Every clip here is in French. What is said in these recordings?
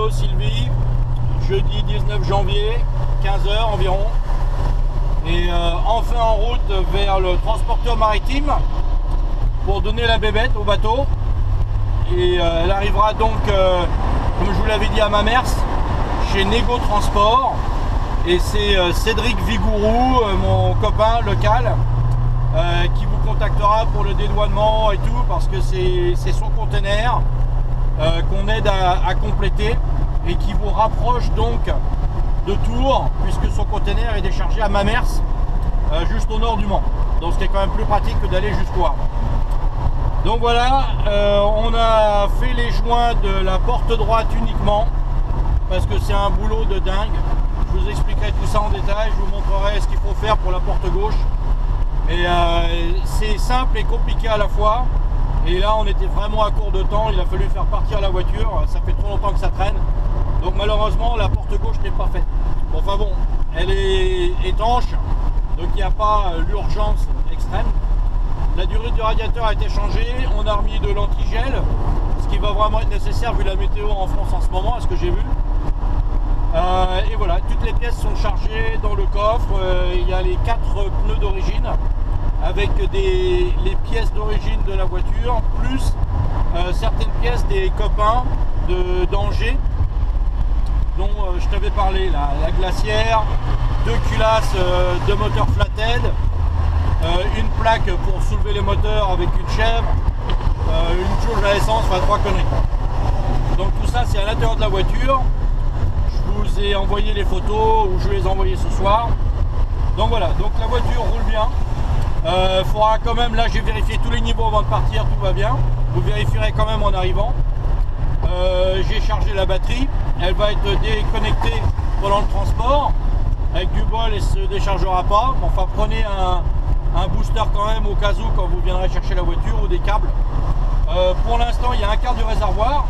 Hello Sylvie, jeudi 19 janvier, 15h environ. Et enfin en route vers le transporteur maritime pour donner la bébête au bateau. Et elle arrivera donc, comme je vous l'avais dit, à Mamers, chez Nego Transport. Et c'est Cédric Vigourou, mon copain local, qui vous contactera pour le dédouanement et tout, parce que c'est son conteneur qu'on aide à compléter et qui vous rapproche donc de Tours, puisque son conteneur est déchargé à Mamers, juste au nord du Mans. Donc ce qui est quand même plus pratique que d'aller jusqu'au Havre. Donc voilà, on a fait les joints de la porte droite uniquement, parce que c'est un boulot de dingue. Je vous expliquerai tout ça en détail, je vous montrerai ce qu'il faut faire pour la porte gauche. Et c'est simple et compliqué à la fois. Et là on était vraiment à court de temps, il a fallu faire partir la voiture, ça fait trop longtemps que ça traîne. Donc malheureusement la porte gauche n'est pas faite. Bon, enfin bon, elle est étanche, donc il n'y a pas l'urgence extrême. La durée du radiateur a été changée, on a remis de l'antigel, ce qui va vraiment être nécessaire vu la météo en France en ce moment, à ce que j'ai vu. Et voilà, toutes les pièces sont chargées dans le coffre, il y a les 4 pneus d'origine, avec les pièces d'origine de la voiture, plus certaines pièces des copains d'Angers, dont je t'avais parlé, la glacière, 2 culasses de moteur flathead, une plaque pour soulever les moteurs avec une chèvre, une jauge à essence, enfin 3 conneries. Donc tout ça c'est à l'intérieur de la voiture. Je vous ai envoyé les photos, ou je vais les envoyer ce soir. Donc voilà, donc la voiture roule bien. Faudra quand même, là j'ai vérifié tous les niveaux avant de partir, tout va bien. Vous vérifierez quand même en arrivant. J'ai chargé la batterie, elle va être déconnectée pendant le transport. Avec du bol, elle ne se déchargera pas. Enfin, prenez un booster quand même au cas où quand vous viendrez chercher la voiture, ou des câbles. Pour l'instant, il y a un quart du réservoir.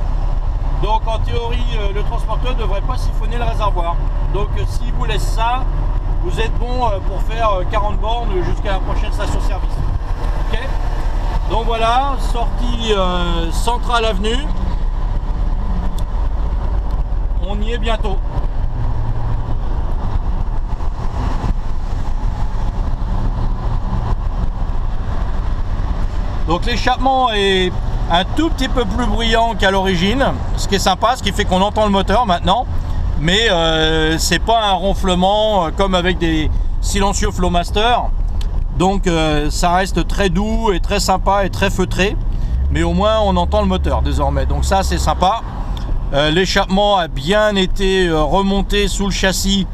Donc en théorie, le transporteur ne devrait pas siphonner le réservoir. Donc s'il vous laisse ça, vous êtes bon pour faire 40 bornes jusqu'à la prochaine station-service. Ok. Donc voilà, sortie Centrale Avenue. On y est bientôt. Donc l'échappement est un tout petit peu plus bruyant qu'à l'origine, ce qui est sympa, ce qui fait qu'on entend le moteur maintenant, mais c'est pas un ronflement comme avec des silencieux Flowmaster. Donc ça reste très doux et très sympa et très feutré, mais au moins on entend le moteur désormais, donc ça c'est sympa. L'échappement a bien été remonté sous le châssis,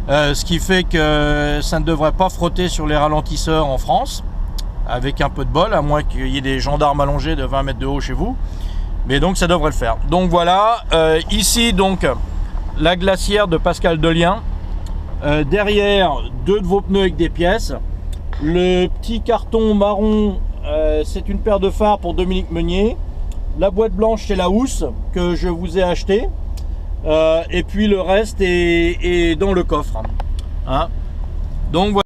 ce qui fait que ça ne devrait pas frotter sur les ralentisseurs en France, avec un peu de bol, à moins qu'il y ait des gendarmes allongés de 20 mètres de haut chez vous, mais donc ça devrait le faire. Donc voilà, ici donc la glacière de Pascal Delien, derrière 2 de vos pneus avec des pièces, le petit carton marron, c'est une paire de phares pour Dominique Meunier, la boîte blanche c'est la housse que je vous ai acheté, et puis le reste est dans le coffre, hein. Donc voilà.